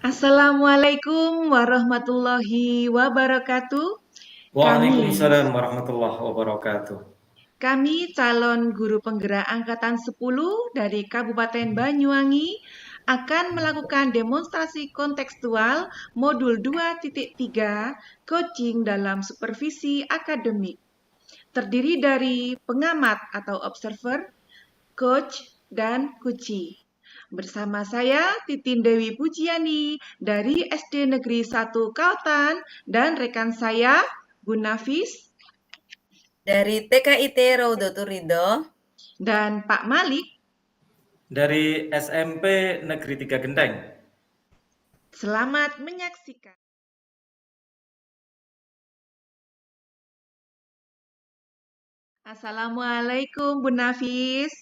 Assalamualaikum warahmatullahi wabarakatuh. Kami, Waalaikumsalam warahmatullahi wabarakatuh. kami calon guru penggerak angkatan 10 dari Kabupaten Banyuwangi akan melakukan demonstrasi kontekstual modul 2.3 coaching dalam supervisi akademik. Terdiri dari pengamat atau observer, coach, dan kuci. Bersama saya Titin Dewi Pujiani dari SD Negeri 1 Kaltan dan rekan saya Bu Nafis Dari TKIT Raudatul Ridho dan Pak Malik. Dari SMP Negeri 3 Genteng. Selamat menyaksikan. Assalamualaikum Bu Nafis.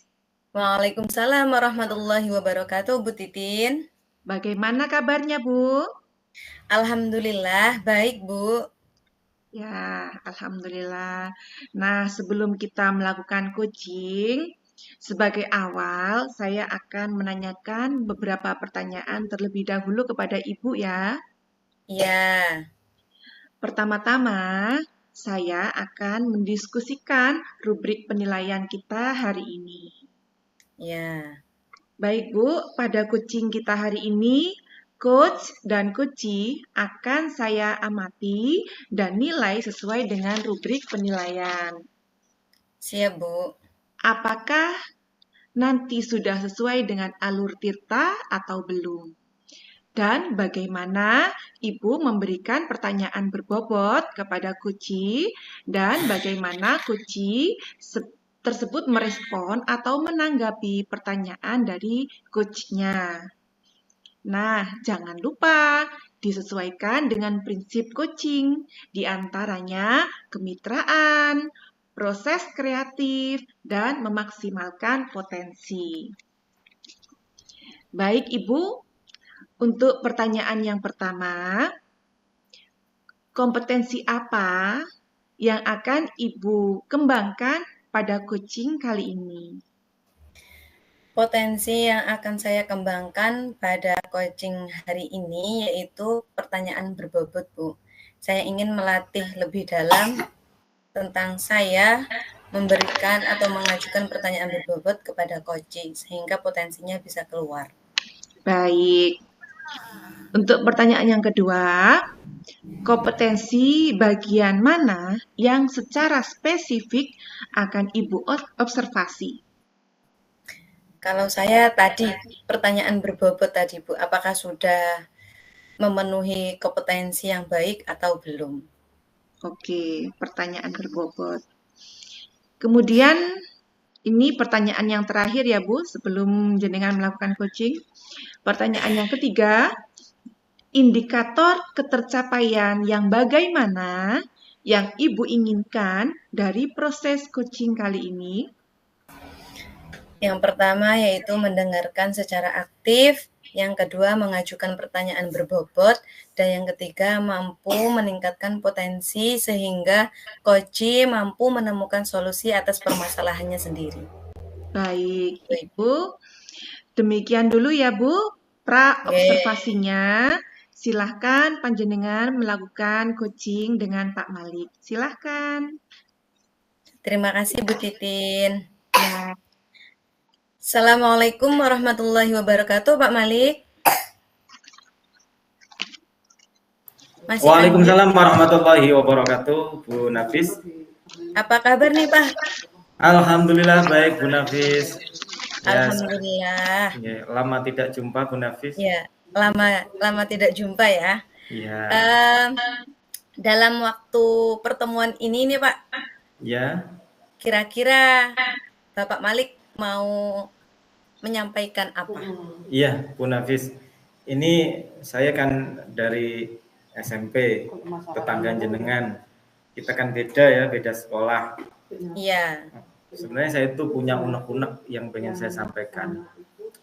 Waalaikumsalam warahmatullahi wabarakatuh, Bu Titin. Bagaimana kabarnya Bu? Alhamdulillah, baik Bu. Ya, alhamdulillah. Nah, sebelum kita melakukan coaching, sebagai awal saya akan menanyakan beberapa pertanyaan terlebih dahulu kepada Ibu ya. Ya, Pertama-tama, saya akan mendiskusikan rubrik penilaian kita hari ini. ya. Baik Bu, pada coaching kita hari ini, coach dan coachee akan saya amati dan nilai sesuai dengan rubrik penilaian. Siap Bu. Apakah nanti sudah sesuai dengan alur Tirta atau belum? Dan bagaimana Ibu memberikan pertanyaan berbobot kepada Kuci dan bagaimana Kuci tersebut merespon atau menanggapi pertanyaan dari coachnya. Nah, jangan lupa disesuaikan dengan prinsip coaching, di antaranya kemitraan, proses kreatif, dan memaksimalkan potensi. Baik, Ibu. Untuk pertanyaan yang pertama, kompetensi apa yang akan Ibu kembangkan pada coaching kali ini? Potensi yang akan saya kembangkan pada coaching hari ini yaitu pertanyaan berbobot Bu. Saya ingin melatih lebih dalam tentang saya memberikan atau mengajukan pertanyaan berbobot kepada coaching sehingga potensinya bisa keluar. Baik. Untuk pertanyaan yang kedua, kompetensi bagian mana yang secara spesifik akan Ibu observasi? Kalau saya tadi, pertanyaan berbobot tadi Bu, apakah sudah memenuhi kompetensi yang baik atau belum? Oke, pertanyaan berbobot. Kemudian, ini pertanyaan yang terakhir ya Bu, sebelum jenengan melakukan coaching. Pertanyaan yang ketiga, indikator ketercapaian yang bagaimana yang Ibu inginkan dari proses coaching kali ini? Yang pertama yaitu mendengarkan secara aktif, yang kedua mengajukan pertanyaan berbobot, dan yang ketiga mampu meningkatkan potensi sehingga coach mampu menemukan solusi atas permasalahannya sendiri. Baik, Ibu. Demikian dulu ya Bu, pra-observasinya. Silahkan panjenengan melakukan coaching dengan Pak Malik. Silahkan. Terima kasih Bu Titin. Ya. Assalamualaikum warahmatullahi wabarakatuh Pak Malik. Masih Waalaikumsalam warahmatullahi wabarakatuh Bu Nafis. Apa kabar nih Pak? Alhamdulillah baik Bu Nafis. Ya, alhamdulillah. Ya, lama tidak jumpa Bu Nafis. Ya, lama tidak jumpa ya. Ya. Dalam waktu pertemuan ini nih Pak. Ya. Kira-kira Bapak Malik mau menyampaikan apa? Iya, Bu Nafis. Ini saya kan dari SMP, tetangga jenengan. Kita kan beda ya, beda sekolah. Iya. Sebenarnya saya itu punya unek-unek yang pengen saya sampaikan.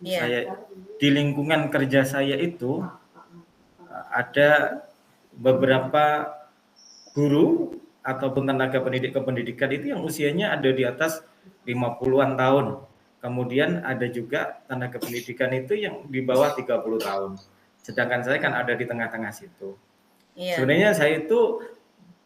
Iya. Saya di lingkungan kerja saya itu ada beberapa guru ataupun tenaga pendidik kependidikan itu yang usianya ada di atas 50-an tahun. Kemudian ada juga tenaga pendidikan itu yang di bawah 30 tahun. Sedangkan saya kan ada di tengah-tengah situ. Iya. Sebenarnya saya itu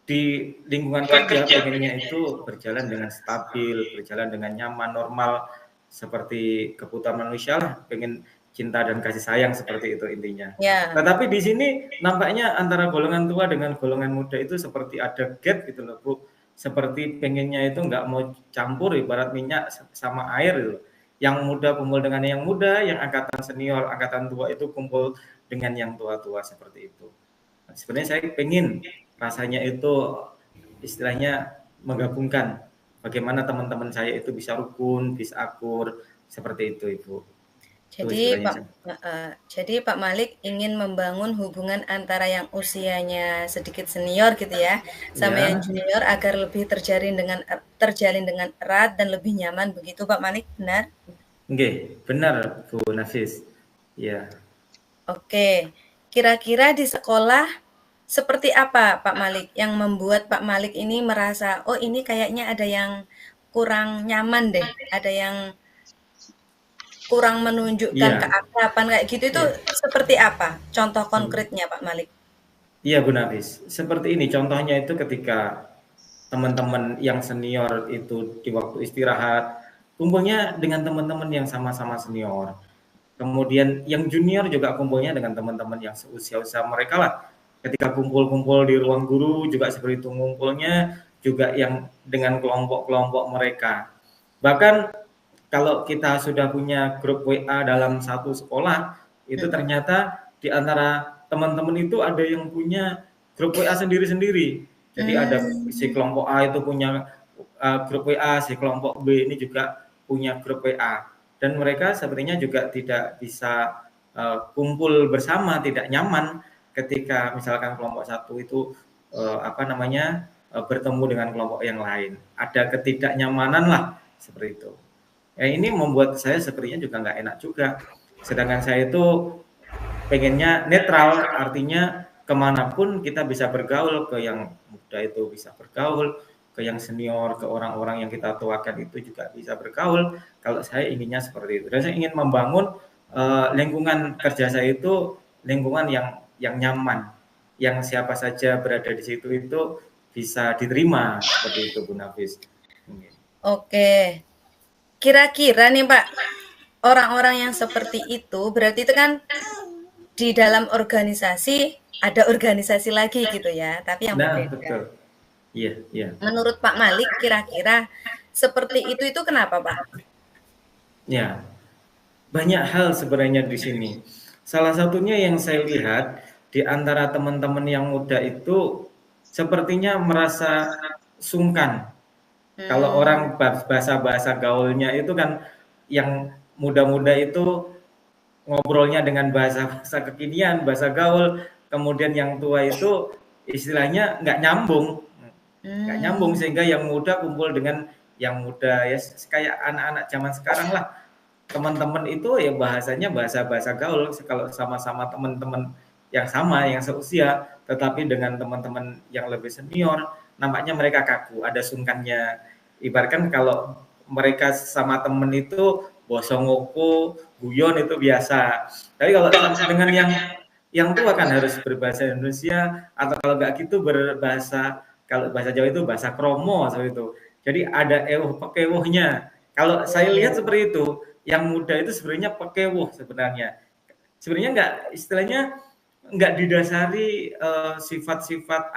di lingkungan kerja pengennya itu berjalan dengan stabil, berjalan dengan nyaman, normal, seperti kebutuhan manusia lah, pengen cinta dan kasih sayang seperti itu intinya. Ya. Tetapi di sini nampaknya antara golongan tua dengan golongan muda itu seperti ada gap gitu loh, Bu. Seperti pengennya itu nggak mau campur ibarat minyak sama air gitu. Yang muda kumpul dengan yang muda, yang angkatan senior, angkatan tua itu kumpul dengan yang tua-tua seperti itu. Sebenarnya saya pengen rasanya itu istilahnya menggabungkan bagaimana teman-teman saya itu bisa rukun, bisa akur, seperti itu Ibu. Jadi Pak Malik ingin membangun hubungan antara yang usianya sedikit senior gitu ya, sama yang junior agar lebih terjalin dengan erat dan lebih nyaman begitu Pak Malik, benar? Nggih, benar Bu Nafis. Ya. Oke. Kira-kira di sekolah seperti apa Pak Malik yang membuat Pak Malik ini merasa, oh ini kayaknya ada yang kurang nyaman deh, ada yang kurang menunjukkan keakraban kayak gitu itu seperti apa? Contoh konkretnya Pak Malik. Iya Bu Nafis, seperti ini contohnya itu ketika teman-teman yang senior itu di waktu istirahat kumpulnya dengan teman-teman yang sama-sama senior. Kemudian yang junior juga kumpulnya dengan teman-teman yang seusia-usia mereka lah. Ketika kumpul-kumpul di ruang guru juga seperti itu ngumpulnya juga yang dengan kelompok-kelompok mereka. Bahkan kalau kita sudah punya grup WA dalam satu sekolah, itu ternyata di antara teman-teman itu ada yang punya grup WA sendiri-sendiri. Jadi ada si kelompok A itu punya grup WA, si kelompok B ini juga punya grup WA. Dan mereka sepertinya juga tidak bisa kumpul bersama, tidak nyaman ketika misalkan kelompok satu itu bertemu dengan kelompok yang lain. Ada ketidaknyamanan lah seperti itu. Ini membuat saya sepertinya juga nggak enak juga. Sedangkan saya itu pengennya netral, artinya kemanapun kita bisa bergaul, ke yang muda itu bisa bergaul, ke yang senior, ke orang-orang yang kita tuakan itu juga bisa bergaul. Kalau saya inginnya seperti itu. Dan saya ingin membangun lingkungan kerja saya itu lingkungan yang nyaman, yang siapa saja berada di situ itu bisa diterima seperti itu Bu Nafis. Oke. Kira-kira nih Pak, orang-orang yang seperti itu berarti itu kan di dalam organisasi ada organisasi lagi gitu ya, tapi yang berbeda. Betul. Iya. Menurut Pak Malik, kira-kira seperti itu kenapa Pak? Ya, banyak hal sebenarnya di sini. Salah satunya yang saya lihat di antara teman-teman yang muda itu sepertinya merasa sungkan. Kalau orang bahasa gaulnya itu kan yang muda-muda itu ngobrolnya dengan bahasa kekinian, bahasa gaul, kemudian yang tua itu istilahnya nggak nyambung sehingga yang muda kumpul dengan yang muda ya kayak anak-anak zaman sekarang lah. Teman-teman itu ya bahasanya bahasa gaul kalau sama-sama teman-teman yang sama, yang seusia, tetapi dengan teman-teman yang lebih senior, nampaknya mereka kaku, ada sungkannya. Ibaratkan kalau mereka sama temen itu bosongoko, guyon itu biasa. Tapi kalau dengan yang tua kan harus berbahasa Indonesia atau kalau nggak gitu kalau bahasa Jawa itu bahasa kromo seperti itu. Jadi ada pekewuhnya. Kalau saya lihat seperti itu, yang muda itu sebenarnya pekewuh sebenarnya. Sebenarnya nggak didasari sifat-sifat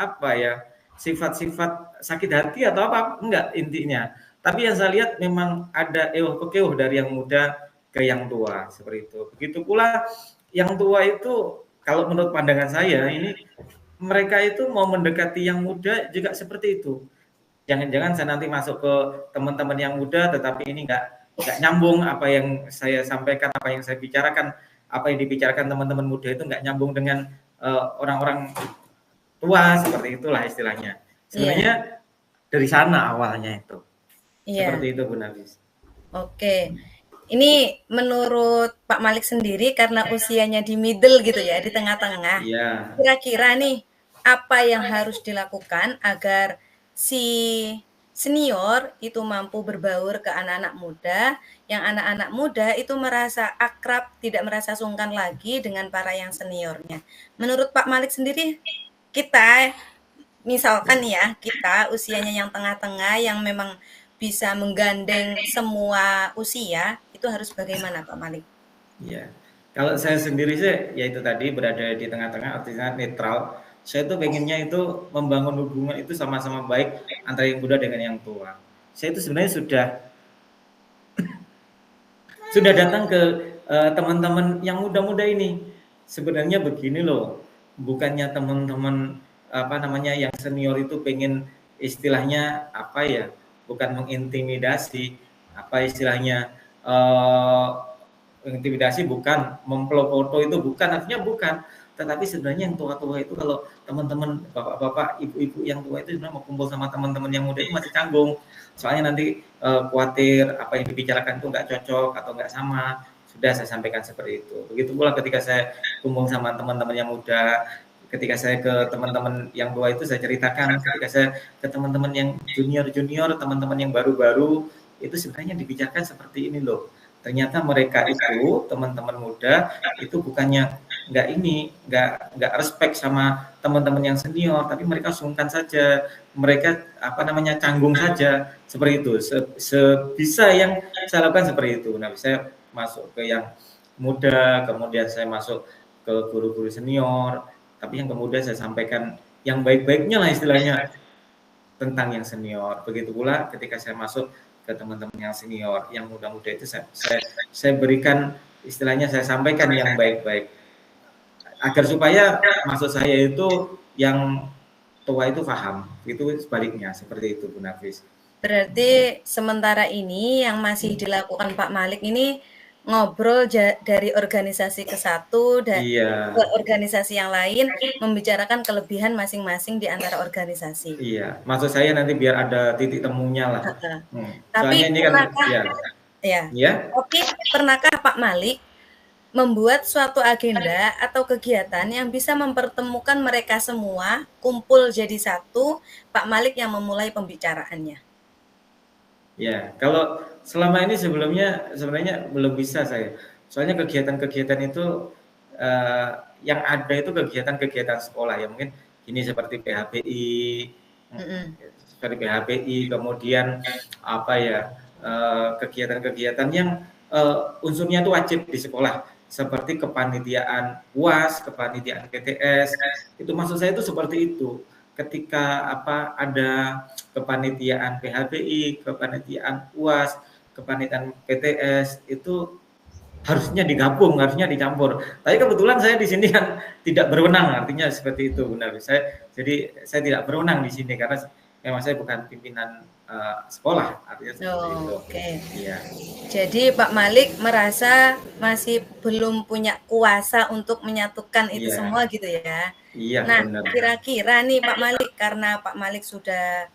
sifat-sifat sakit hati atau apa, enggak intinya. Tapi yang saya lihat memang ada pekewuh dari yang muda ke yang tua seperti itu. Begitu pula yang tua itu kalau menurut pandangan saya ini mereka itu mau mendekati yang muda juga seperti itu. Jangan-jangan saya nanti masuk ke teman-teman yang muda tetapi ini nggak nyambung apa yang saya sampaikan, apa yang saya bicarakan, apa yang dibicarakan teman-teman muda itu nggak nyambung dengan orang-orang tua seperti itulah istilahnya. Sebenarnya dari sana awalnya itu. Seperti itu Bu Nafis. Oke. Ini menurut Pak Malik sendiri karena usianya di middle gitu ya, di tengah-tengah. Iya. Kira-kira nih apa yang harus dilakukan agar si senior itu mampu berbaur ke anak-anak muda, yang anak-anak muda itu merasa akrab, tidak merasa sungkan lagi dengan para yang seniornya. Menurut Pak Malik sendiri, kita misalkan ya, kita usianya yang tengah-tengah yang memang bisa menggandeng semua usia, itu harus bagaimana Pak Malik? Ya, kalau saya sendiri sih, ya itu tadi berada di tengah-tengah, artinya netral. Saya tuh pengennya itu membangun hubungan itu sama-sama baik antara yang muda dengan yang tua. Saya itu sebenarnya sudah datang ke teman-teman yang muda-muda ini. Sebenarnya begini loh, bukannya teman-teman apa namanya yang senior itu pengen istilahnya apa ya, bukan mengintimidasi, apa istilahnya intimidasi, bukan mempelopor itu, bukan, artinya bukan, tetapi sebenarnya yang tua-tua itu kalau teman-teman bapak-bapak ibu-ibu yang tua itu sebenarnya mau kumpul sama teman-teman yang muda itu masih canggung, soalnya nanti khawatir apa yang dibicarakan itu nggak cocok atau nggak sama. Sudah saya sampaikan seperti itu. Begitu pula ketika saya kumpul sama teman-teman yang muda, ketika saya ke teman-teman yang tua itu saya ceritakan, ketika saya ke teman-teman yang junior-junior, teman-teman yang baru-baru, itu sebenarnya dibicarakan seperti ini loh. Ternyata mereka itu teman-teman muda itu bukannya nggak respect sama teman-teman yang senior, tapi mereka sungkan saja, mereka apa namanya canggung saja, seperti itu. Sebisa yang saya lakukan seperti itu. Nah, saya masuk ke yang muda, kemudian saya masuk ke guru-guru senior, tapi yang kemudian saya sampaikan yang baik-baiknya lah istilahnya tentang yang senior. Begitu pula ketika saya masuk ke teman-teman yang senior, yang muda-muda itu saya berikan istilahnya, saya sampaikan yang baik-baik agar supaya maksud saya itu yang tua itu paham, itu sebaliknya seperti itu Bu Nafis. Berarti sementara ini yang masih dilakukan Pak Malik ini ngobrol dari organisasi ke satu dan ke organisasi yang lain, membicarakan kelebihan masing-masing di antara organisasi. Iya, maksud saya nanti biar ada titik temunya lah. Tapi ini kan Tapi pernahkah Pak Malik membuat suatu agenda atau kegiatan yang bisa mempertemukan mereka semua, kumpul jadi satu, Pak Malik yang memulai pembicaraannya? Ya, kalau selama ini sebenarnya belum bisa saya. Soalnya kegiatan-kegiatan itu yang ada itu kegiatan-kegiatan sekolah ya, mungkin ini seperti PHBI, seperti PHBI, kemudian apa ya kegiatan-kegiatan yang unsurnya itu wajib di sekolah, seperti kepanitiaan UAS, kepanitiaan PTS, itu maksud saya itu seperti itu. Ketika apa ada kepanitiaan PHBI, kepanitiaan UAS, kepanitiaan PTS itu harusnya digabung, harusnya dicampur. Tapi kebetulan saya di sini kan tidak berwenang, artinya seperti itu benar. Jadi saya tidak berwenang di sini karena memang saya bukan pimpinan sekolah, artinya seperti itu. Ya. Jadi Pak Malik merasa masih belum punya kuasa untuk menyatukan itu semua gitu ya. Iya, nah, kira-kira nih Pak Malik, karena Pak Malik sudah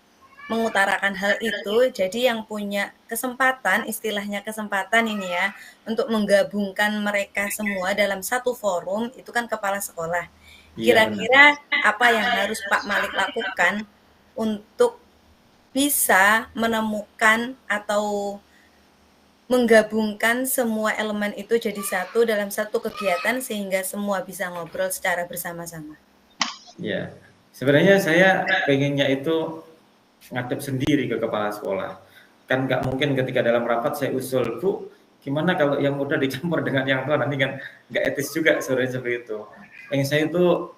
mengutarakan hal itu, jadi yang punya kesempatan, istilahnya kesempatan ini ya, untuk menggabungkan mereka semua dalam satu forum, itu kan kepala sekolah. Kira-kira apa yang harus Pak Malik lakukan untuk bisa menemukan atau menggabungkan semua elemen itu jadi satu dalam satu kegiatan sehingga semua bisa ngobrol secara bersama-sama? Ya, sebenarnya saya pengennya itu ngadep sendiri ke kepala sekolah. Kan nggak mungkin ketika dalam rapat saya usul, Bu, gimana kalau yang muda dicampur dengan yang tua, nanti kan nggak etis juga seperti itu. Pengen saya itu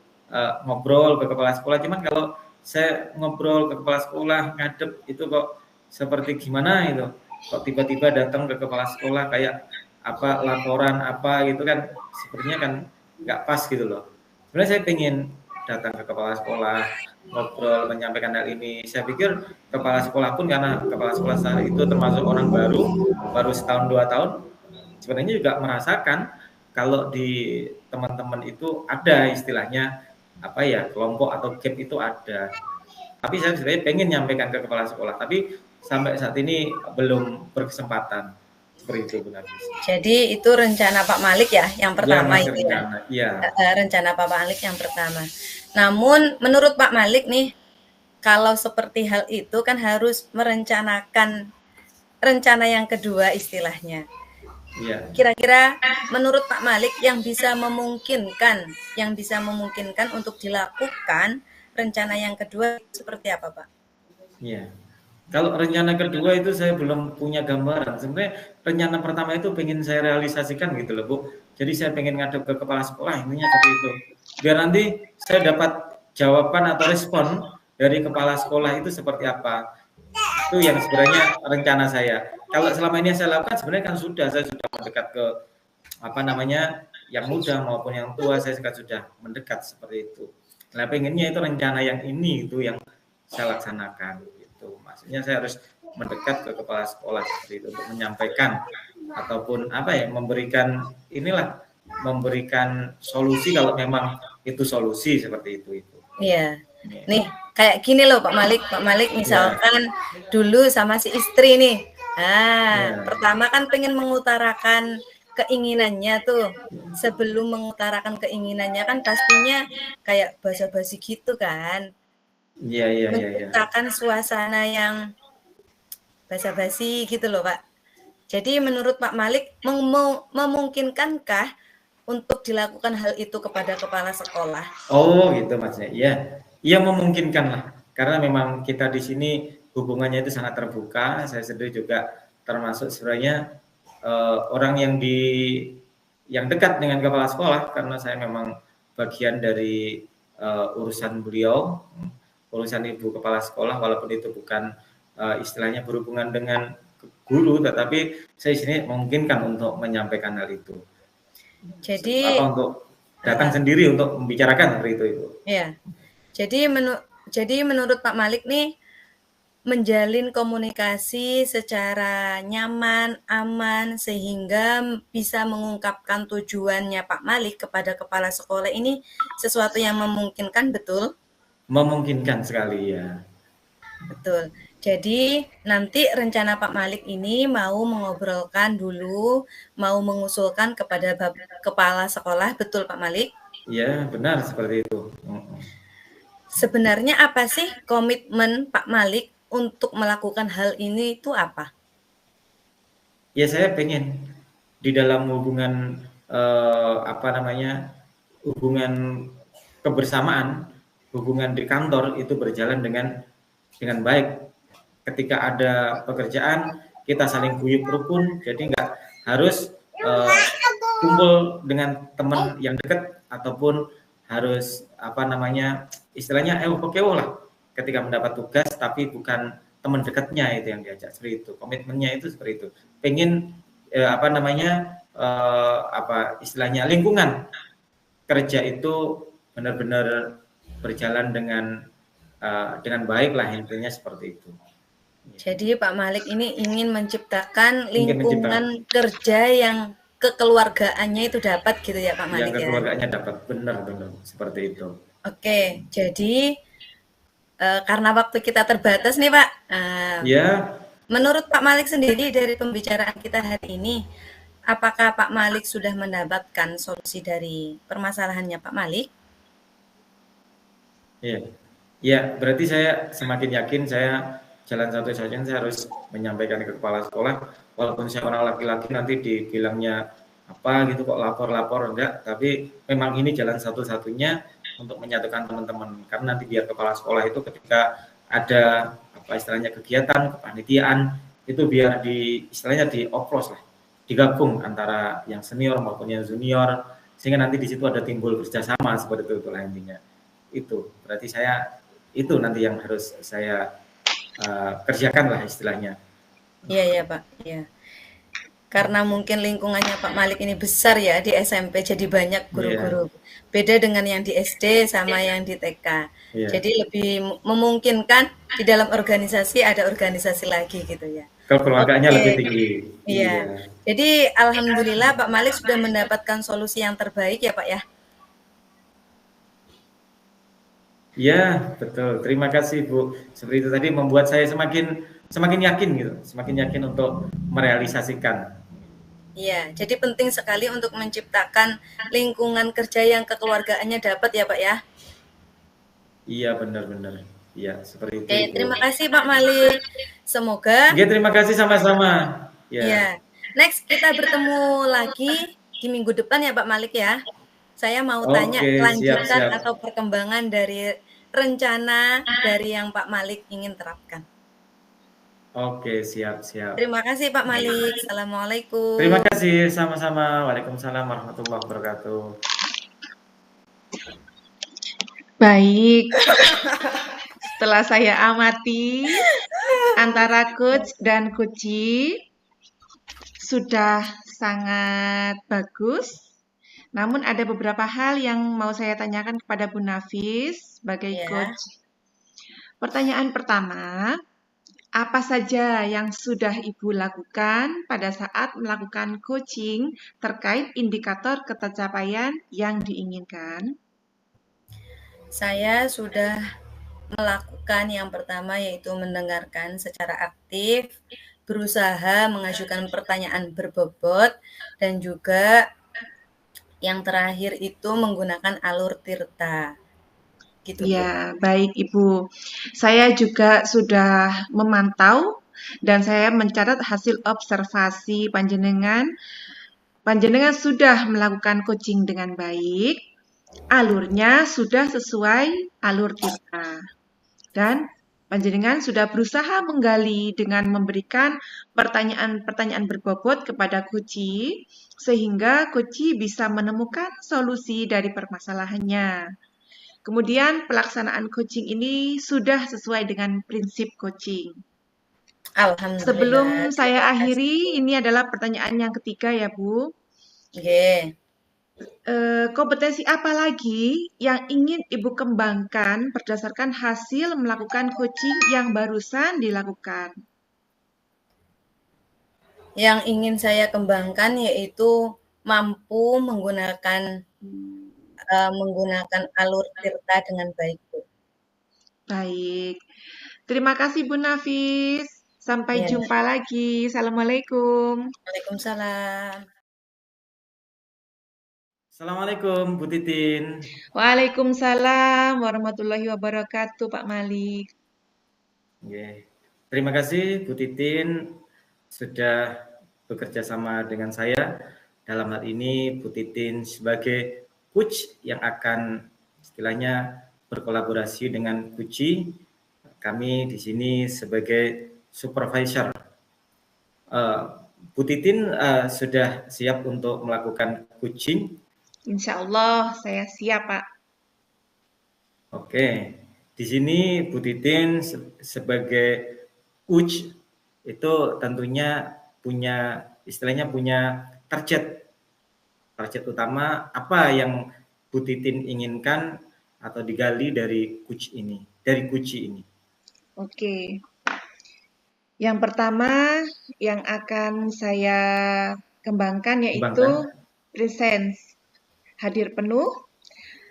ngobrol ke kepala sekolah, cuman kalau saya ngobrol ke kepala sekolah, ngadep itu kok seperti gimana itu, kok tiba-tiba datang ke kepala sekolah kayak apa laporan apa gitu kan, sepertinya kan nggak pas gitu loh. Sebenarnya saya pengen datang ke kepala sekolah, ngobrol, menyampaikan hal ini. Saya pikir kepala sekolah pun, karena kepala sekolah saat itu termasuk orang baru setahun 2 tahun, sebenarnya juga merasakan kalau di teman-teman itu ada istilahnya apa ya, kelompok atau gap itu ada. Tapi saya sebenarnya pengen nyampaikan ke kepala sekolah, tapi sampai saat ini belum berkesempatan. Seperti itu Bu Nafis. Jadi itu rencana Pak Malik ya yang pertama itu ya. Rencana Pak Malik yang pertama. Namun menurut Pak Malik nih, kalau seperti hal itu kan harus merencanakan rencana yang kedua istilahnya. Iya. Kira-kira menurut Pak Malik yang bisa memungkinkan untuk dilakukan rencana yang kedua seperti apa, Pak? Iya. Kalau rencana kedua itu saya belum punya gambaran. Sebenarnya rencana pertama itu pengen saya realisasikan gitu loh, Bu. Jadi saya pengen ngadep ke kepala sekolah, intinya seperti itu. Biar nanti saya dapat jawaban atau respon dari kepala sekolah itu seperti apa. Itu yang sebenarnya rencana saya. Kalau selama ini saya lakukan sebenarnya kan saya sudah mendekat ke apa namanya yang muda maupun yang tua, saya sudah mendekat seperti itu. Nah, pengennya itu rencana yang ini itu yang saya laksanakan gitu. Maksudnya saya harus mendekat ke kepala sekolah seperti itu untuk menyampaikan ataupun apa ya, memberikan solusi kalau memang itu solusi seperti itu. Iya. Nih, kayak gini loh Pak Malik. Pak Malik misalkan dulu sama si istri nih. Pertama kan pengen mengutarakan keinginannya tuh. Sebelum mengutarakan keinginannya kan pastinya kayak basa-basi gitu kan. Iya. Menciptakan suasana yang basa-basi gitu loh Pak. Jadi menurut Pak Malik memungkinkankah untuk dilakukan hal itu kepada kepala sekolah? Oh gitu maksudnya. Iya memungkinkan lah. Karena memang kita di sini hubungannya itu sangat terbuka. Saya sendiri juga termasuk sebenarnya orang yang dekat dengan kepala sekolah karena saya memang bagian dari urusan beliau, urusan ibu kepala sekolah, walaupun itu bukan istilahnya berhubungan dengan guru, tetapi saya sini memungkinkan untuk menyampaikan hal itu. Jadi untuk datang sendiri untuk membicarakan seperti itu. Iya. Jadi menurut Pak Malik nih menjalin komunikasi secara nyaman, aman sehingga bisa mengungkapkan tujuannya Pak Malik kepada kepala sekolah ini sesuatu yang memungkinkan, betul? Memungkinkan sekali ya. Betul. Jadi nanti rencana Pak Malik ini mau mengobrolkan dulu, mau mengusulkan kepada kepala sekolah, betul Pak Malik? Iya, benar seperti itu. Sebenarnya apa sih komitmen Pak Malik untuk melakukan hal ini itu apa? Ya saya pengen di dalam hubungan hubungan kebersamaan, hubungan di kantor itu berjalan dengan baik. Ketika ada pekerjaan kita saling guyup rukun, jadi nggak harus kumpul dengan teman yang dekat ataupun harus istilahnya lah ketika mendapat tugas tapi bukan teman dekatnya itu yang diajak, seperti itu. Komitmennya itu seperti itu. Pengen istilahnya lingkungan kerja itu benar-benar berjalan dengan baik lah, intinya seperti itu. Jadi Pak Malik ini ingin menciptakan lingkungan kerja yang kekeluargaannya itu dapat gitu ya Pak Malik ya? Yang kekeluargaannya dapat, benar seperti itu. Oke, jadi karena waktu kita terbatas nih Pak. Menurut Pak Malik sendiri dari pembicaraan kita hari ini, apakah Pak Malik sudah mendapatkan solusi dari permasalahannya Pak Malik? Iya, berarti saya semakin yakin saya jalan satu-satunya saya harus menyampaikan ke kepala sekolah, walaupun saya orang laki-laki nanti dibilangnya apa gitu kok lapor enggak, tapi memang ini jalan satu-satunya untuk menyatukan teman-teman, karena nanti biar kepala sekolah itu ketika ada istilahnya kegiatan kepanitiaan itu biar istilahnya dioplos lah, digabung antara yang senior maupun yang junior, sehingga nanti di situ ada timbul kerjasama seperti itu lah intinya. Itu berarti itu nanti yang harus saya kerjakan lah istilahnya. Iya Pak, iya. Karena mungkin lingkungannya Pak Malik ini besar ya di SMP, jadi banyak guru-guru. Beda dengan yang di SD sama yang di TK. Jadi lebih memungkinkan di dalam organisasi ada organisasi lagi gitu ya. Kekeluargaannya lebih tinggi. Iya. Jadi alhamdulillah Pak Malik sudah mendapatkan solusi yang terbaik ya Pak ya. Ya, betul. Terima kasih Bu. Seperti itu tadi membuat saya semakin yakin gitu, semakin yakin untuk merealisasikan. Iya, jadi penting sekali untuk menciptakan lingkungan kerja yang kekeluargaannya dapat ya Pak ya. Iya, benar-benar. Ya, seperti itu, Oke, Ibu. terima kasih Pak Malik. Semoga Oke, terima kasih sama-sama. ya. Next kita bertemu lagi di minggu depan ya Pak Malik ya. Saya mau tanya Oke, kelanjutan siap-siap. atau perkembangan dari rencana dari yang Pak Malik ingin terapkan. Oke, siap-siap. Terima kasih Pak Malik. Assalamualaikum. Terima kasih sama-sama. Waalaikumsalam warahmatullahi wabarakatuh. Baik, setelah saya amati antara coach dan coachee sudah sangat bagus. Namun ada beberapa hal yang mau saya tanyakan kepada Bu Nafis sebagai Ya. coach. Pertanyaan pertama, apa saja yang sudah Ibu lakukan pada saat melakukan coaching terkait indikator ketercapaian yang diinginkan? Saya sudah melakukan yang pertama yaitu mendengarkan secara aktif, berusaha mengajukan pertanyaan berbobot, dan juga yang terakhir itu menggunakan alur tirta. Gitu, Bu. Ya, baik Ibu. Saya juga sudah memantau dan saya mencatat hasil observasi panjenengan. Panjenengan sudah melakukan coaching dengan baik. Alurnya sudah sesuai alur kita. Dan panjenengan sudah berusaha menggali dengan memberikan pertanyaan-pertanyaan berbobot kepada coachee sehingga coachee bisa menemukan solusi dari permasalahannya. Kemudian pelaksanaan coaching ini sudah sesuai dengan prinsip coaching. Alhamdulillah. Sebelum saya Terima kasih. akhiri, ini adalah pertanyaan yang ketiga ya Bu. Oke. Kompetensi apa lagi yang ingin Ibu kembangkan berdasarkan hasil melakukan coaching yang barusan dilakukan? Yang ingin saya kembangkan yaitu mampu menggunakan alur tirta dengan baik, Bu. Baik. Terima kasih Bu Nafis. Sampai Ya. jumpa lagi. Assalamualaikum. Waalaikumsalam. Assalamualaikum, Bu Titin. Waalaikumsalam warahmatullahi wabarakatuh, Pak Malik. Oke. Terima kasih Bu Titin sudah bekerja sama dengan saya. Dalam hal ini Bu Titin sebagai coach yang akan istilahnya berkolaborasi dengan coachee. Kami di sini sebagai supervisor. Bu Titin sudah siap untuk melakukan coaching? Insya Allah saya siap, Pak. Oke, di sini Bu Titin sebagai coach itu tentunya punya istilahnya punya target utama apa yang Bu Titin inginkan atau digali dari coach ini, dari coachee ini. Oke. Yang pertama yang akan saya kembangkan yaitu presence, hadir penuh,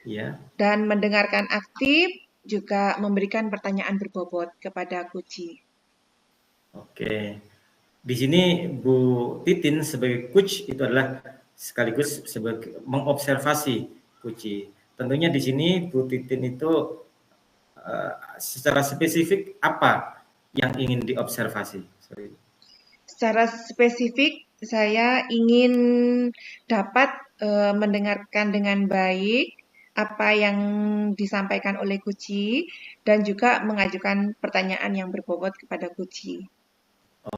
ya, dan mendengarkan aktif, juga memberikan pertanyaan berbobot kepada coachee. Oke. Di sini Bu Titin sebagai coach itu adalah sekaligus sebagai mengobservasi coachee. Tentunya di sini Bu Titin itu secara spesifik apa yang ingin diobservasi? Secara spesifik saya ingin dapat mendengarkan dengan baik apa yang disampaikan oleh coachee dan juga mengajukan pertanyaan yang berbobot kepada coachee.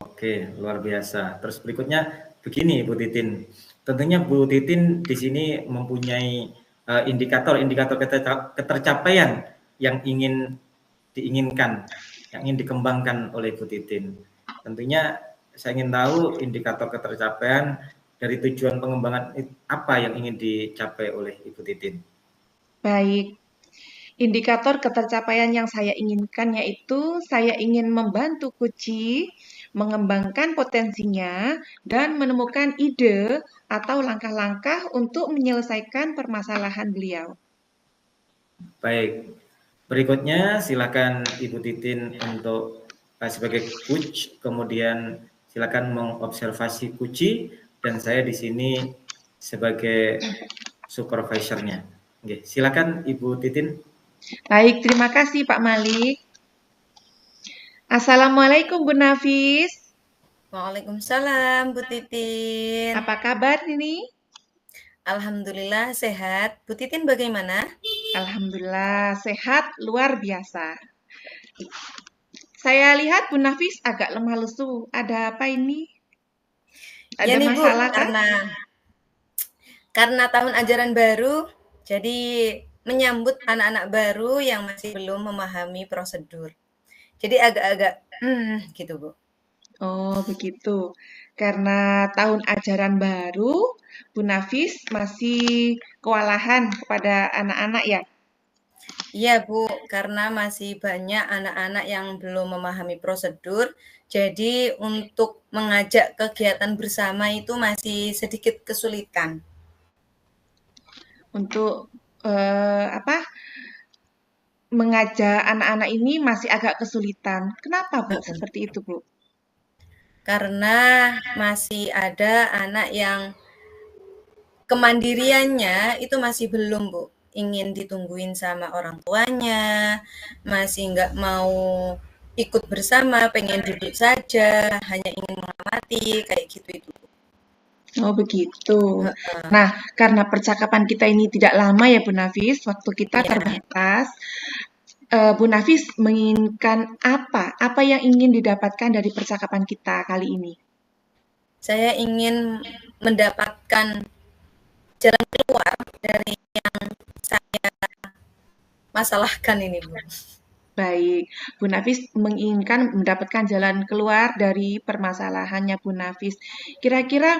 Oke, luar biasa. Terus berikutnya begini Bu Titin. Tentunya Bu Titin di sini mempunyai indikator-indikator ketercapaian yang ingin diinginkan, yang ingin dikembangkan oleh Bu Titin. Tentunya saya ingin tahu indikator ketercapaian dari tujuan pengembangan apa yang ingin dicapai oleh Ibu Titin. Baik, indikator ketercapaian yang saya inginkan yaitu saya ingin membantu coachee mengembangkan potensinya dan menemukan ide atau langkah-langkah untuk menyelesaikan permasalahan beliau. Baik, berikutnya silakan Ibu Titin untuk sebagai coach, kemudian silakan mengobservasi coachee dan saya di sini sebagai supervisornya. Oke, silakan Ibu Titin. Baik, terima kasih Pak Malik. Assalamualaikum Bu Nafis. Waalaikumsalam, Bu Titin. Apa kabar ini? Alhamdulillah sehat. Bu Titin bagaimana? Alhamdulillah sehat luar biasa. Saya lihat Bu Nafis agak lemah lesu. Ada apa ini? Ya Ada nih Bu, masalah kah? karena tahun ajaran baru, jadi menyambut anak-anak baru yang masih belum memahami prosedur. Jadi agak-agak gitu Bu. Oh, begitu. Karena tahun ajaran baru, Bu Nafis masih kewalahan kepada anak-anak ya? Iya Bu, karena masih banyak anak-anak yang belum memahami prosedur, jadi untuk mengajak kegiatan bersama itu masih sedikit kesulitan. Untuk apa? Mengajak anak-anak ini masih agak kesulitan. Kenapa, Bu? Seperti itu, Bu? Karena masih ada anak yang kemandiriannya itu masih belum, Bu. Ingin ditungguin sama orang tuanya, masih nggak mau ikut bersama, pengen duduk saja, hanya ingin mengamati, kayak gitu itu. Oh, begitu. Nah, karena percakapan kita ini tidak lama ya, Bu Nafis, waktu kita Iya. terbatas. Bu Nafis menginginkan apa? Apa yang ingin didapatkan dari percakapan kita kali ini? Saya ingin mendapatkan jalan keluar dari yang saya masalahkan ini, Bu. Baik, Bu Nafis menginginkan mendapatkan jalan keluar dari permasalahannya Bu Nafis. Kira-kira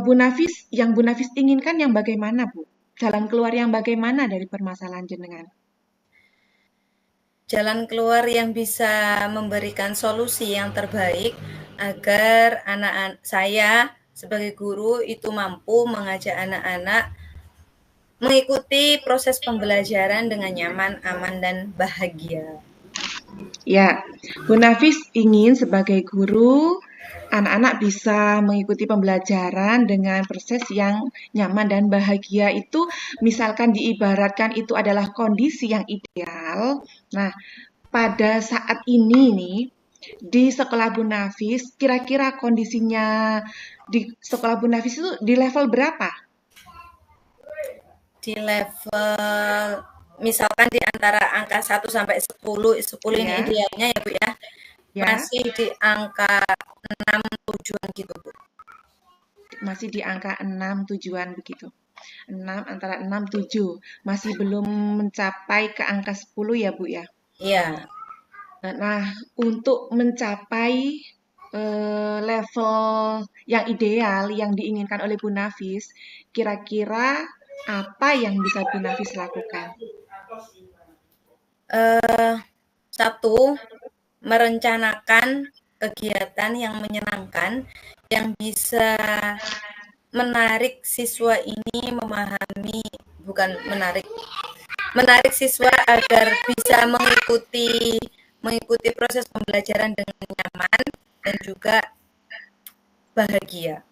Bu Nafis, yang Bu Nafis inginkan yang bagaimana, Bu? Jalan keluar yang bagaimana dari permasalahan jenengan? Jalan keluar yang bisa memberikan solusi yang terbaik agar anak-anak saya sebagai guru itu mampu mengajak anak-anak mengikuti proses pembelajaran dengan nyaman, aman, dan bahagia. Ya, Bu Nafis ingin sebagai guru, anak-anak bisa mengikuti pembelajaran dengan proses yang nyaman dan bahagia itu, misalkan diibaratkan itu adalah kondisi yang ideal. Nah, pada saat ini nih, di sekolah Bu Nafis, kira-kira kondisinya di sekolah Bu Nafis itu di level berapa? Di level misalkan di antara angka 1 sampai 10, 10 ini Ya, idealnya ya Bu ya, ya, masih di angka 6 tujuan gitu Bu. masih di angka 6 tujuan begitu. 6 antara 6 7. Masih belum mencapai ke angka 10 ya, Bu ya. Iya. Nah, untuk mencapai level yang ideal yang diinginkan oleh Bu Nafis, kira-kira apa yang bisa Bu Nafis lakukan? Satu, merencanakan kegiatan yang menyenangkan yang bisa menarik siswa ini memahami, bukan menarik siswa agar bisa mengikuti proses pembelajaran dengan nyaman dan juga bahagia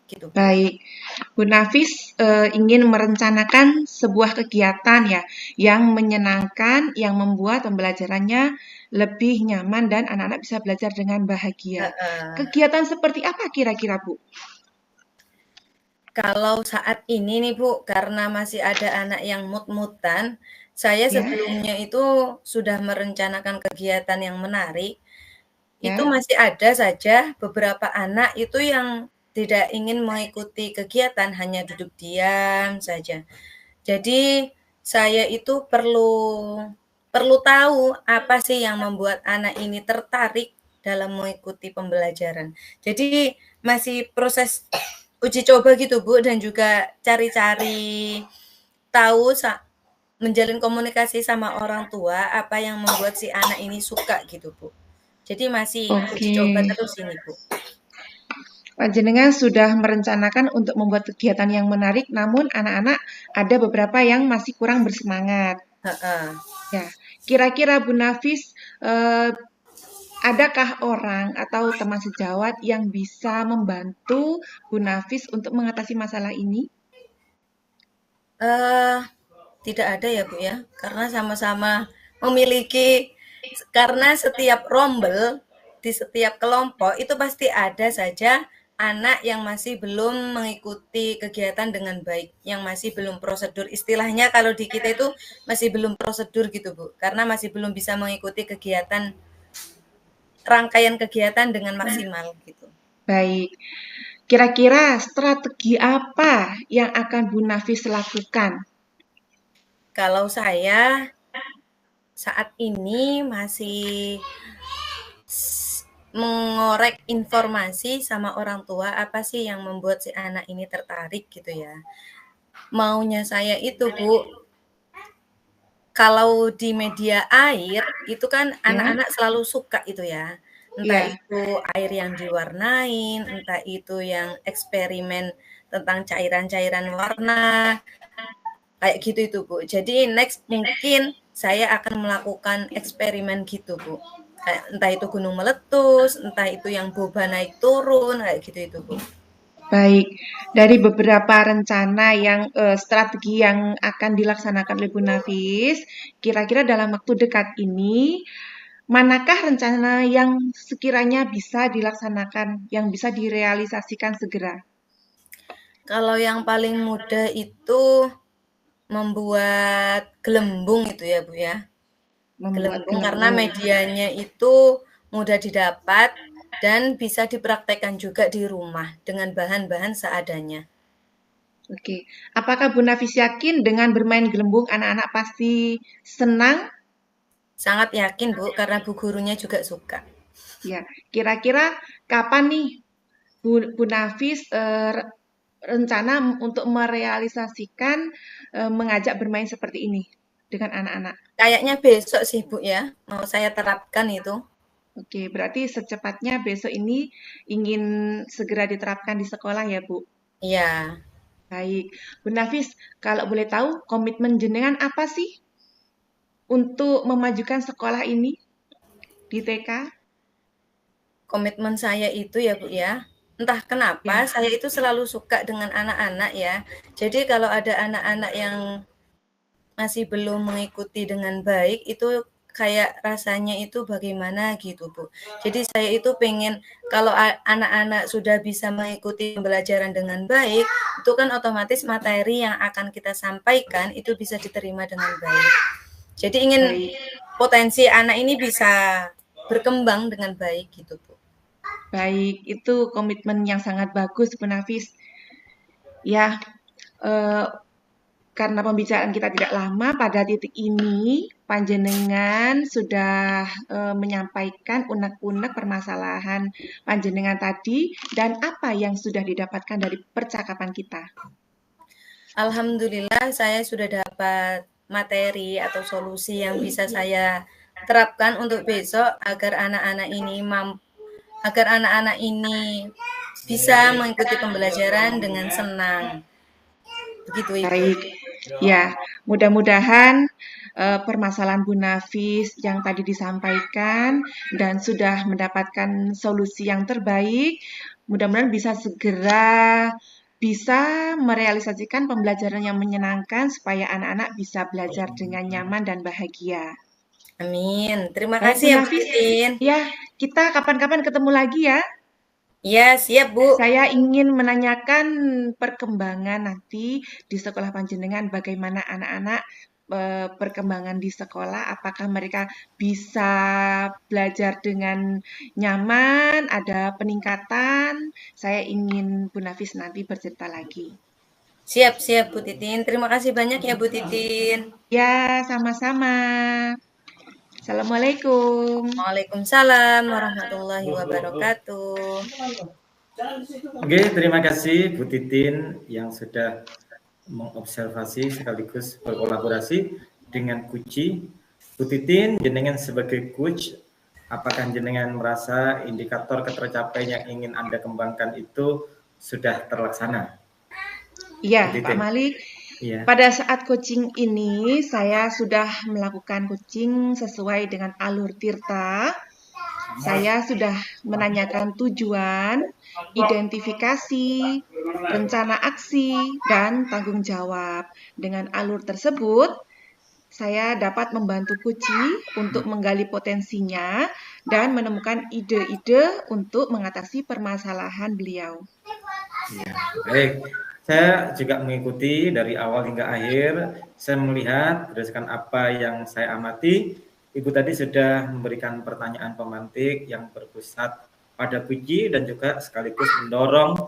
gitu Bu. Baik, Bu Nafis ingin merencanakan sebuah kegiatan ya yang menyenangkan, yang membuat pembelajarannya lebih nyaman dan anak-anak bisa belajar dengan bahagia. Kegiatan seperti apa kira-kira, Bu? Kalau saat ini nih Bu, karena masih ada anak yang mut-mutan, saya Ya, sebelumnya itu sudah merencanakan kegiatan yang menarik. Itu ya. masih ada saja beberapa anak itu yang tidak ingin mengikuti kegiatan, hanya duduk diam saja. Jadi saya itu perlu tahu apa sih yang membuat anak ini tertarik dalam mengikuti pembelajaran. Jadi masih proses uji coba gitu Bu, dan juga cari-cari tahu menjalin komunikasi sama orang tua apa yang membuat si anak ini suka gitu Bu. Jadi masih uji Oke. coba terus ini Bu. Panjenengan sudah merencanakan untuk membuat kegiatan yang menarik, namun anak-anak ada beberapa yang masih kurang bersemangat. Ya, kira-kira Bu Nafis, adakah orang atau teman sejawat yang bisa membantu Bu Nafis untuk mengatasi masalah ini? Tidak ada ya Bu ya, karena sama-sama memiliki Karena setiap rombel, di setiap kelompok itu pasti ada saja anak yang masih belum mengikuti kegiatan dengan baik, yang masih belum prosedur. Istilahnya kalau di kita itu masih belum prosedur gitu, Bu. Karena masih belum bisa mengikuti kegiatan, rangkaian kegiatan dengan maksimal gitu. Baik. Kira-kira strategi apa yang akan Bu Nafis lakukan? Kalau saya saat ini masih mengorek informasi sama orang tua apa sih yang membuat si anak ini tertarik gitu ya. Maunya saya itu, Bu, kalau di media air itu kan anak-anak selalu suka itu ya. Entah Ya, itu air yang diwarnain, entah itu yang eksperimen tentang cairan-cairan warna, kayak gitu itu, Bu. Jadi next mungkin saya akan melakukan eksperimen gitu, Bu. Kayak entah itu gunung meletus, entah itu yang boba naik turun, kayak gitu itu, Bu. baik. Dari beberapa rencana yang strategi yang akan dilaksanakan oleh Bu Nafis, kira-kira dalam waktu dekat ini, manakah rencana yang sekiranya bisa dilaksanakan, yang bisa direalisasikan segera? Kalau yang paling mudah itu membuat gelembung itu ya, Bu ya. Membuat Gelembung karena gelembung. medianya itu mudah didapat dan bisa dipraktekkan juga di rumah dengan bahan-bahan seadanya. Oke. Apakah Bu Nafis yakin dengan bermain gelembung anak-anak pasti senang? Sangat yakin, Bu, karena bu gurunya juga suka. Ya, kira-kira kapan nih Bu Nafis rencana untuk merealisasikan mengajak bermain seperti ini dengan anak-anak? Kayaknya besok sih, Bu ya, mau saya terapkan itu. Oke, berarti secepatnya besok ini ingin segera diterapkan di sekolah ya, Bu? Iya, Baik. Bu Nafis, kalau boleh tahu komitmen jenengan apa sih untuk memajukan sekolah ini di TK? komitmen saya itu ya, Bu ya. Entah kenapa Ya, saya itu selalu suka dengan anak-anak ya. Jadi kalau ada anak-anak yang masih belum mengikuti dengan baik, itu kayak rasanya itu bagaimana gitu, Bu. Jadi saya itu pengen kalau anak-anak sudah bisa mengikuti pembelajaran dengan baik, itu kan otomatis materi yang akan kita sampaikan itu bisa diterima dengan baik. Jadi ingin baik. potensi anak ini bisa berkembang dengan baik gitu, Bu. Baik, itu komitmen yang sangat bagus, Bu Nafis. Ya, eh, karena pembicaraan kita tidak lama, pada titik ini panjenengan sudah menyampaikan unek-unek permasalahan panjenengan tadi dan apa yang sudah didapatkan dari percakapan kita. Alhamdulillah saya sudah dapat materi atau solusi yang bisa saya terapkan untuk besok agar anak-anak ini bisa mengikuti pembelajaran dengan senang. Begitu Ibu. Baik, ya, mudah-mudahan permasalahan Bu Nafis yang tadi disampaikan dan sudah mendapatkan solusi yang terbaik, mudah-mudahan bisa segera bisa merealisasikan pembelajaran yang menyenangkan supaya anak-anak bisa belajar dengan nyaman dan bahagia. Amin. Terima Baik, Bu kasih ya Bu Nafis, Titin. ya, kita kapan-kapan ketemu lagi ya. Ya, siap Bu. Saya ingin menanyakan perkembangan nanti di sekolah panjenengan, bagaimana anak-anak perkembangan di sekolah, apakah mereka bisa belajar dengan nyaman, ada peningkatan. Saya ingin Bu Nafis nanti bercerita lagi. Siap, siap Bu Titin. Terima kasih banyak ya Bu Titin. Ya, sama-sama. Assalamualaikum. Waalaikumsalam warahmatullahi wabarakatuh. Oke, terima kasih Bu Titin yang sudah mengobservasi sekaligus berkolaborasi dengan Kuci. Bu Titin, jenengan sebagai coach, apakah jenengan merasa indikator ketercapaian yang ingin Anda kembangkan itu sudah terlaksana? Iya, Pak Malik. Ya. Pada saat coaching ini, saya sudah melakukan coaching sesuai dengan alur Tirta. Saya sudah menanyakan tujuan, identifikasi, rencana aksi, dan tanggung jawab. Dengan alur tersebut, saya dapat membantu Kuci untuk menggali potensinya dan menemukan ide-ide untuk mengatasi permasalahan beliau. Ya, baik. Saya juga mengikuti dari awal hingga akhir. Saya melihat berdasarkan apa yang saya amati, Ibu tadi sudah memberikan pertanyaan pemantik yang berpusat pada Kuci dan juga sekaligus mendorong,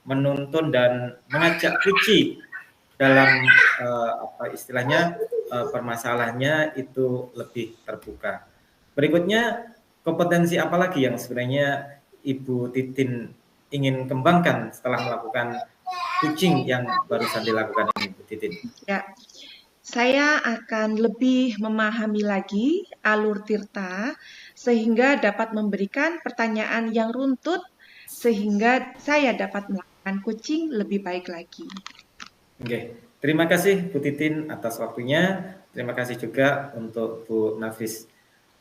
menuntun dan mengajak Kuci dalam apa istilahnya permasalahannya itu lebih terbuka. Berikutnya, kompetensi apa lagi yang sebenarnya Ibu Titin ingin kembangkan setelah melakukan coaching yang barusan dilakukan ini, Bu Titin? Ya, saya akan lebih memahami lagi alur Tirta sehingga dapat memberikan pertanyaan yang runtut sehingga saya dapat melakukan coaching lebih baik lagi. Oke, terima kasih Bu Titin atas waktunya. Terima kasih juga untuk Bu Nafis.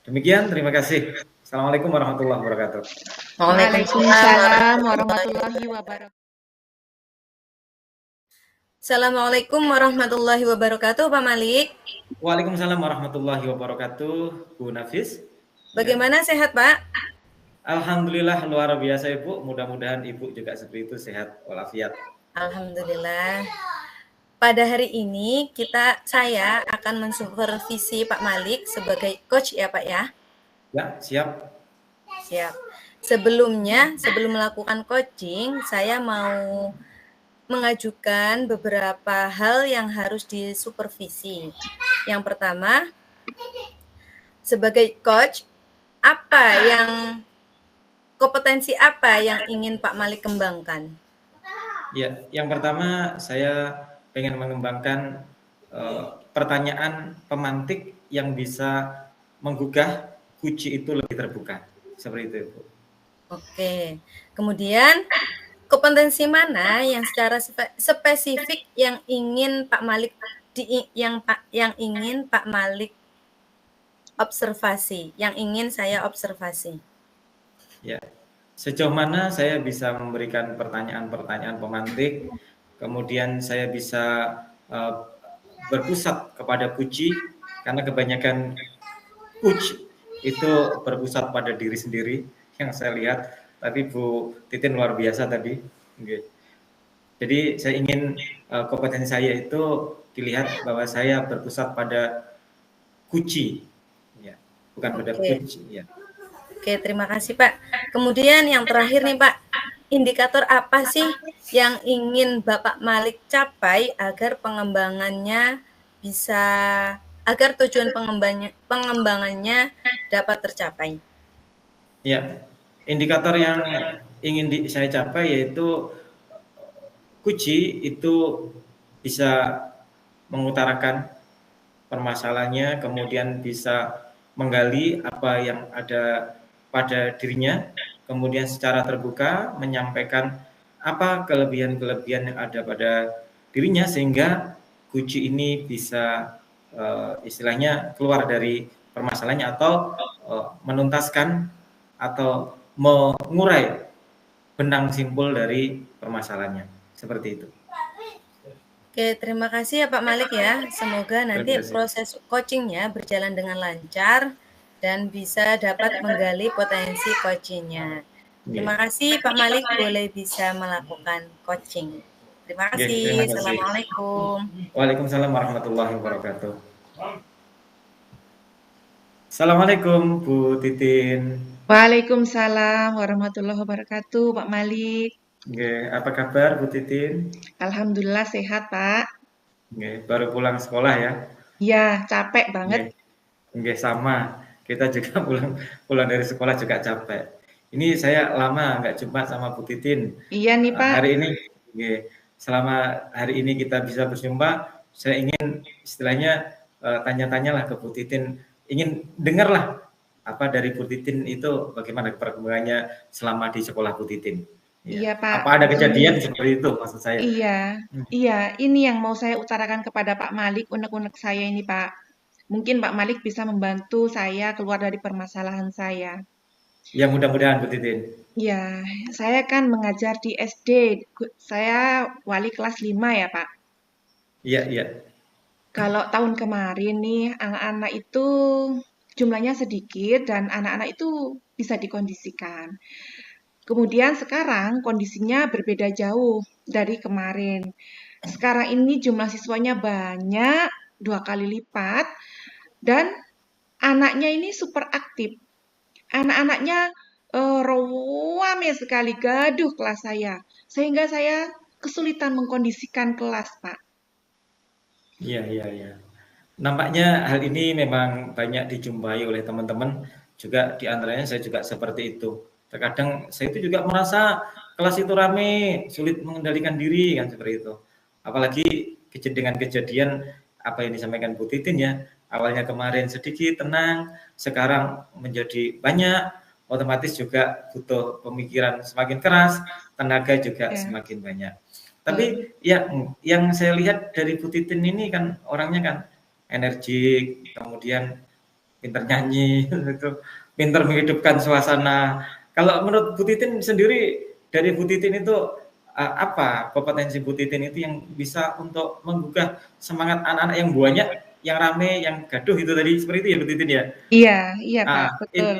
Demikian, terima kasih. Assalamualaikum warahmatullahi wabarakatuh. Waalaikumsalam warahmatullahi wabarakatuh. Assalamualaikum warahmatullahi wabarakatuh, Pak Malik. Waalaikumsalam warahmatullahi wabarakatuh, Bu Nafis. Bagaimana, sehat, Pak? Alhamdulillah luar biasa Ibu. Mudah-mudahan Ibu juga seperti itu, sehat walafiat. Alhamdulillah. Pada hari ini saya akan mensupervisi Pak Malik sebagai coach ya, Pak ya. Ya, siap. Siap. Sebelum melakukan coaching, saya mau mengajukan beberapa hal yang harus disupervisi. Yang pertama, sebagai coach, kompetensi apa yang ingin Pak Malik kembangkan? Ya, yang pertama saya pengen mengembangkan pertanyaan pemantik yang bisa menggugah Kuci itu lebih terbuka. Seperti itu, Bu. Oke. Kemudian kompetensi mana yang secara spesifik yang ingin Pak Malik ingin Pak Malik observasi, yang ingin saya observasi? Ya. Sejauh mana saya bisa memberikan pertanyaan-pertanyaan pemantik, kemudian saya bisa berpusat kepada Kuci, karena kebanyakan coach itu berpusat pada diri sendiri yang saya lihat. Tapi Bu Titin luar biasa tadi. Okay. Jadi saya ingin kompetensi saya itu dilihat bahwa saya berpusat pada Kuci, ya, bukan pada Kuci. Ya. Oke, terima kasih Pak. Kemudian yang terakhir nih Pak, indikator apa sih yang ingin Bapak Malik capai agar tujuan pengembangannya dapat tercapai? Ya, indikator yang ingin saya capai yaitu Kuci itu bisa mengutarakan permasalahannya, kemudian bisa menggali apa yang ada pada dirinya, kemudian secara terbuka menyampaikan apa kelebihan-kelebihan yang ada pada dirinya sehingga Kuci ini bisa istilahnya keluar dari permasalahannya atau menuntaskan atau mengurai benang simpul dari permasalahannya. Seperti itu. Oke, terima kasih ya Pak Malik ya. Semoga nanti proses coachingnya berjalan dengan lancar dan bisa dapat menggali potensi coachingnya. Terima kasih Pak Malik, boleh bisa melakukan coaching. Terima kasih. Assalamualaikum. Waalaikumsalam warahmatullahi wabarakatuh. Assalamualaikum Bu Titin. Waalaikumsalam warahmatullahi wabarakatuh, Pak Malik. Oke, apa kabar Bu Titin? Alhamdulillah sehat, Pak. Oke, baru pulang sekolah ya? Iya, capek banget. Oke, sama. Kita juga pulang dari sekolah juga capek. Ini saya lama nggak jumpa sama Bu Titin. Iya nih Pak. Hari ini, selama hari ini kita bisa berjumpa, saya ingin istilahnya tanya-tanyalah ke Bu Titin, ingin dengarlah apa dari Bu Titin itu bagaimana perkembangannya selama di sekolah Bu Titin. Iya Pak. Apa ada kejadian seperti itu maksud saya? Iya. Ini yang mau saya utarakan kepada Pak Malik, unek-unek saya ini Pak. Mungkin Pak Malik bisa membantu saya keluar dari permasalahan saya. Ya mudah-mudahan Bu Titin. Ya, saya kan mengajar di SD. Saya wali kelas 5 ya Pak. Iya. Kalau tahun kemarin nih, anak-anak itu jumlahnya sedikit dan anak-anak itu bisa dikondisikan. Kemudian sekarang kondisinya berbeda jauh dari kemarin. Sekarang ini jumlah siswanya banyak, 2 kali lipat, dan anaknya ini super aktif. Anak-anaknya rame sekali, gaduh kelas saya. Sehingga saya kesulitan mengkondisikan kelas, Pak. Iya, iya, iya. Nampaknya hal ini memang banyak dijumpai oleh teman-teman, juga di antaranya saya juga seperti itu. Terkadang saya itu juga merasa kelas itu rame, sulit mengendalikan diri kan seperti itu. Apalagi dengan kejadian apa yang disampaikan Bu Titin ya, awalnya kemarin sedikit tenang, sekarang menjadi banyak, otomatis juga butuh pemikiran semakin keras, tenaga juga Ya, semakin banyak. Tapi betul. ya yang saya lihat dari Bu Titin ini kan orangnya kan energik, kemudian pinter nyanyi, itu pinter menghidupkan suasana. Kalau menurut Bu Titin sendiri, dari Bu Titin itu apa kompetensi Bu Titin itu yang bisa untuk menggugah semangat anak-anak yang banyak, yang rame, yang gaduh itu tadi seperti itu ya Bu Titin ya? Iya, iya Pak, Ah, betul.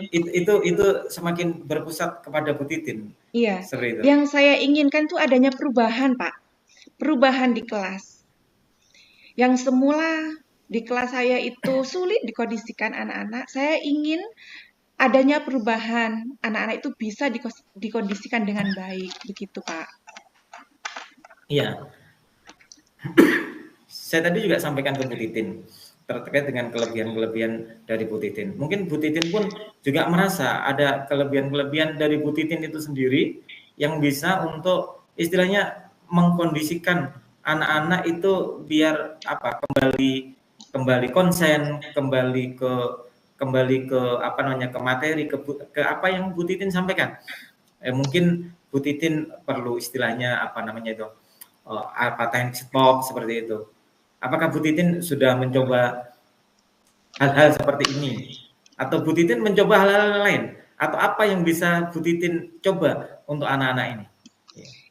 itu semakin berpusat kepada Bu Titin Iya, seperti itu. yang saya inginkan tuh adanya perubahan, Pak. Perubahan di kelas. Yang semula di kelas saya itu sulit dikondisikan anak-anak, saya ingin adanya perubahan. Anak-anak itu bisa dikondisikan dengan baik, begitu, Pak. Iya, saya tadi juga sampaikan ke Bu Titin terkait dengan kelebihan-kelebihan dari Bu Titin. Mungkin Bu Titin pun juga merasa ada kelebihan-kelebihan dari Bu Titin itu sendiri yang bisa untuk istilahnya mengkondisikan anak-anak itu biar apa kembali konsen, kembali ke apa namanya ke materi ke apa yang Bu Titin sampaikan. Mungkin Bu Titin perlu istilahnya apa namanya itu apa teknik stop seperti itu. Apakah Bu Titin sudah mencoba hal-hal seperti ini? Atau Bu Titin mencoba hal-hal lain? Atau apa yang bisa Bu Titin coba untuk anak-anak ini?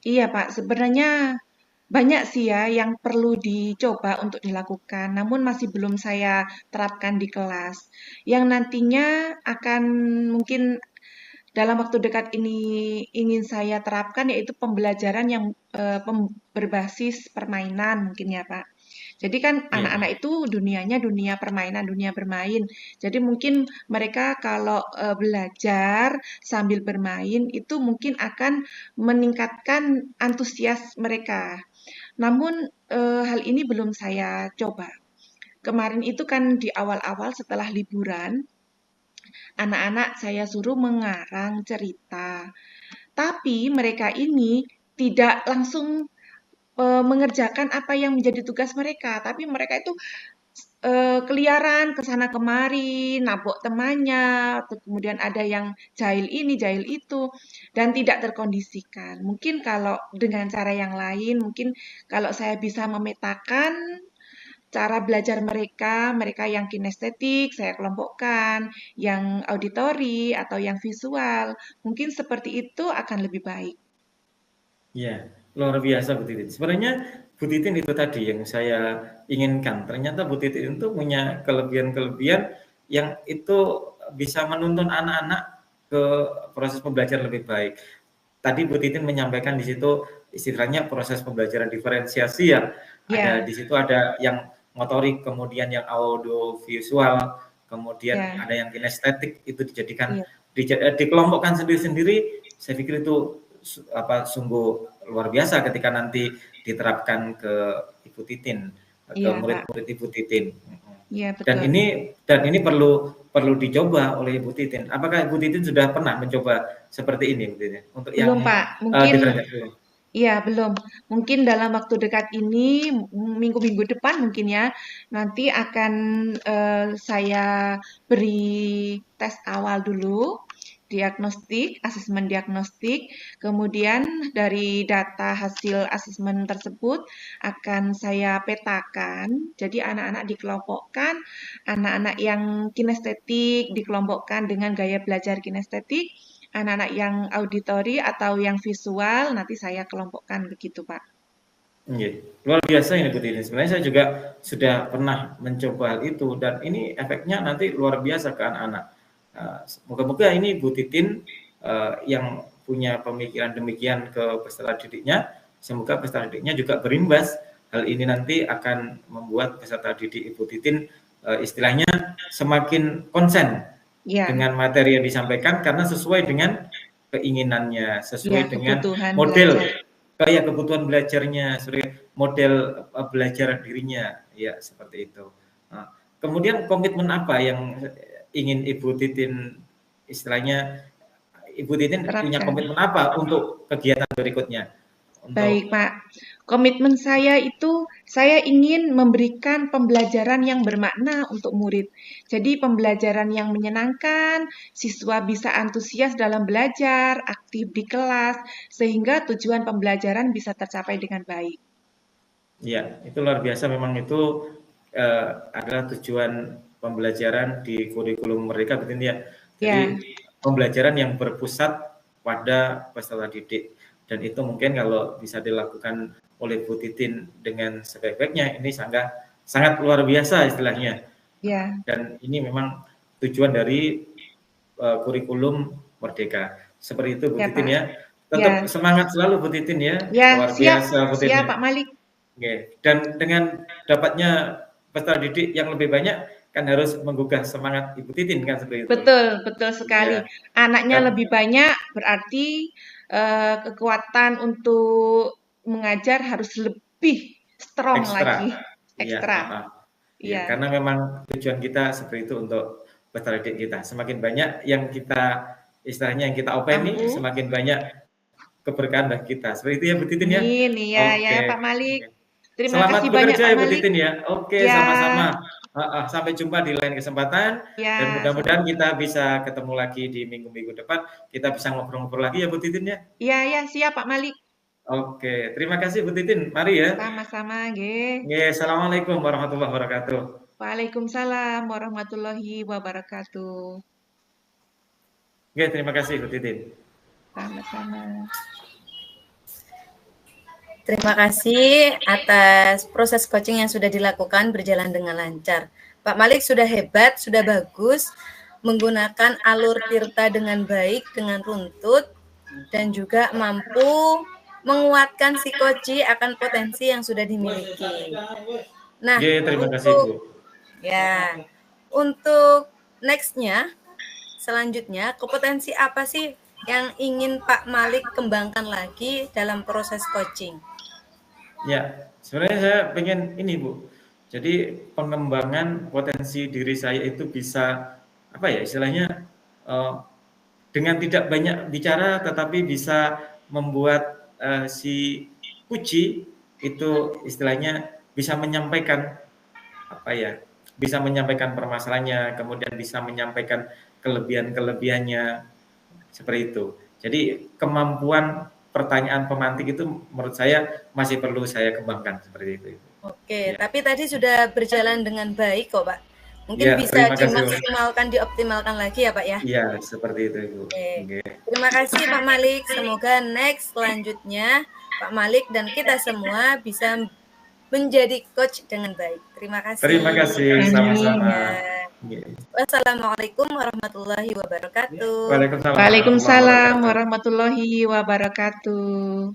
Iya, Pak, sebenarnya banyak sih ya yang perlu dicoba untuk dilakukan, namun masih belum saya terapkan di kelas. Yang nantinya akan mungkin dalam waktu dekat ini ingin saya terapkan yaitu pembelajaran yang berbasis permainan mungkin ya Pak. Jadi kan Iya, anak-anak itu dunianya dunia permainan, dunia bermain. Jadi mungkin mereka kalau belajar sambil bermain itu mungkin akan meningkatkan antusias mereka. Namun hal ini belum saya coba. Kemarin itu kan di awal-awal setelah liburan, anak-anak saya suruh mengarang cerita. Tapi mereka ini tidak langsung mengerjakan apa yang menjadi tugas mereka, tapi mereka itu keliaran ke sana kemari, nabok temannya, kemudian ada yang jahil ini, jahil itu, dan tidak terkondisikan. Mungkin kalau dengan cara yang lain, mungkin kalau saya bisa memetakan cara belajar mereka, mereka yang kinestetik, saya kelompokkan, yang auditori atau yang visual, mungkin seperti itu akan lebih baik. iya, luar biasa Bu Titin. Sebenarnya Bu Titin itu tadi yang saya inginkan. Ternyata Bu Titin itu punya kelebihan-kelebihan yang itu bisa menuntun anak-anak ke proses pembelajaran lebih baik. Tadi Bu Titin menyampaikan di situ istilahnya proses pembelajaran diferensiasi ya. Ada Ya, di situ ada yang motorik, kemudian yang audio visual, kemudian ya, ada yang kinestetik itu dijadikan iya, dikelompokkan sendiri-sendiri. Saya pikir itu apa sungguh luar biasa ketika nanti diterapkan ke Ibu Titin, ke iya Pak, murid-murid Ibu Titin. iya Dan betul. ini perlu dicoba oleh Ibu Titin. Apakah Ibu Titin sudah pernah mencoba seperti ini, Bu Titin? Untuk Belum yang Pak, mungkin diferensiasi. iya belum. Mungkin dalam waktu dekat ini, minggu-minggu depan mungkin ya, nanti akan saya beri tes awal dulu, diagnostik, asesmen diagnostik, kemudian dari data hasil asesmen tersebut akan saya petakan. Jadi anak-anak dikelompokkan, anak-anak yang kinestetik dikelompokkan dengan gaya belajar kinestetik, anak-anak yang auditori atau yang visual nanti saya kelompokkan begitu, Pak. Luar biasa ini Bu Titin. Sebenarnya saya juga sudah pernah mencoba hal itu dan ini efeknya nanti luar biasa ke anak-anak. Moga-moga ini Bu Titin yang punya pemikiran demikian ke peserta didiknya, semoga peserta didiknya juga berimbas. Hal ini nanti akan membuat peserta didik Ibu Titin istilahnya semakin konsen dengan materi yang disampaikan karena sesuai dengan keinginannya, sesuai dengan model kayak kebutuhan belajarnya, model belajar dirinya, ya seperti itu. Nah, kemudian komitmen apa yang ingin Ibu Titin istilahnya Ibu Titin punya komitmen apa untuk kegiatan berikutnya? Baik Pak, komitmen saya itu saya ingin memberikan pembelajaran yang bermakna untuk murid. Jadi pembelajaran yang menyenangkan, siswa bisa antusias dalam belajar, aktif di kelas, sehingga tujuan pembelajaran bisa tercapai dengan baik. Ya, itu luar biasa memang itu adalah tujuan pembelajaran di kurikulum Merdeka, betul ya? Jadi pembelajaran yang berpusat pada peserta didik. Dan itu mungkin kalau bisa dilakukan oleh Bu Titin dengan sebaik-baiknya, ini sangat luar biasa istilahnya. Dan ini memang tujuan dari kurikulum Merdeka. Seperti itu Bu Titin ya. Tetap semangat selalu Bu Titin ya. Luar biasa Bu Titin. Siap Pak Malik. Dan dengan dapatnya peserta didik yang lebih banyak kan harus menggugah semangat Ibu Titin kan seperti itu. Betul sekali. Anaknya lebih banyak berarti kekuatan untuk mengajar harus lebih strong lagi. Ekstra. Ya, karena memang tujuan kita seperti itu untuk peserta didik kita. Semakin banyak yang kita istilahnya yang kita openi, semakin banyak keberkahan bagi kita. Seperti itu ya Bu Titin ya. Iya Pak Malik. Terima Selamat kasih bekerja banyak ya Bu Titin ya. Sama-sama. Sampai jumpa di lain kesempatan dan mudah-mudahan kita bisa ketemu lagi di minggu-minggu depan. Kita bisa ngobrol-ngobrol lagi ya Bu Titin ya. Iya siap Pak Malik. Terima kasih Bu Titin. Mari ya. Sama-sama, Assalamualaikum warahmatullahi wabarakatuh. Waalaikumsalam warahmatullahi wabarakatuh. Terima kasih Bu Titin. Sama-sama. Terima kasih atas proses coaching yang sudah dilakukan berjalan dengan lancar. Pak Malik sudah hebat, sudah bagus, menggunakan alur tirta dengan baik, dengan runtut, dan juga mampu menguatkan si coach akan potensi yang sudah dimiliki. Nah, terima kasih Bu. Ya, untuk next-nya, selanjutnya, kompetensi apa sih yang ingin Pak Malik kembangkan lagi dalam proses coaching? Ya, sebenarnya saya pengen ini Bu. Jadi pengembangan potensi diri saya itu bisa apa ya istilahnya dengan tidak banyak bicara tetapi bisa membuat si Puji itu istilahnya bisa menyampaikan apa ya? Bisa menyampaikan permasalahannya, kemudian bisa menyampaikan kelebihan-kelebihannya seperti itu. Jadi kemampuan pertanyaan pemantik itu menurut saya masih perlu saya kembangkan seperti itu. Tapi tadi sudah berjalan dengan baik kok Pak. Mungkin bisa dimaksimalkan, dioptimalkan lagi ya Pak ya. Iya, seperti itu Ibu. Terima kasih Pak Malik. Semoga next selanjutnya Pak Malik dan kita semua bisa menjadi coach dengan baik. Terima kasih. Terima kasih, sama-sama. Wassalamualaikum warahmatullahi wabarakatuh. Waalaikumsalam warahmatullahi wabarakatuh.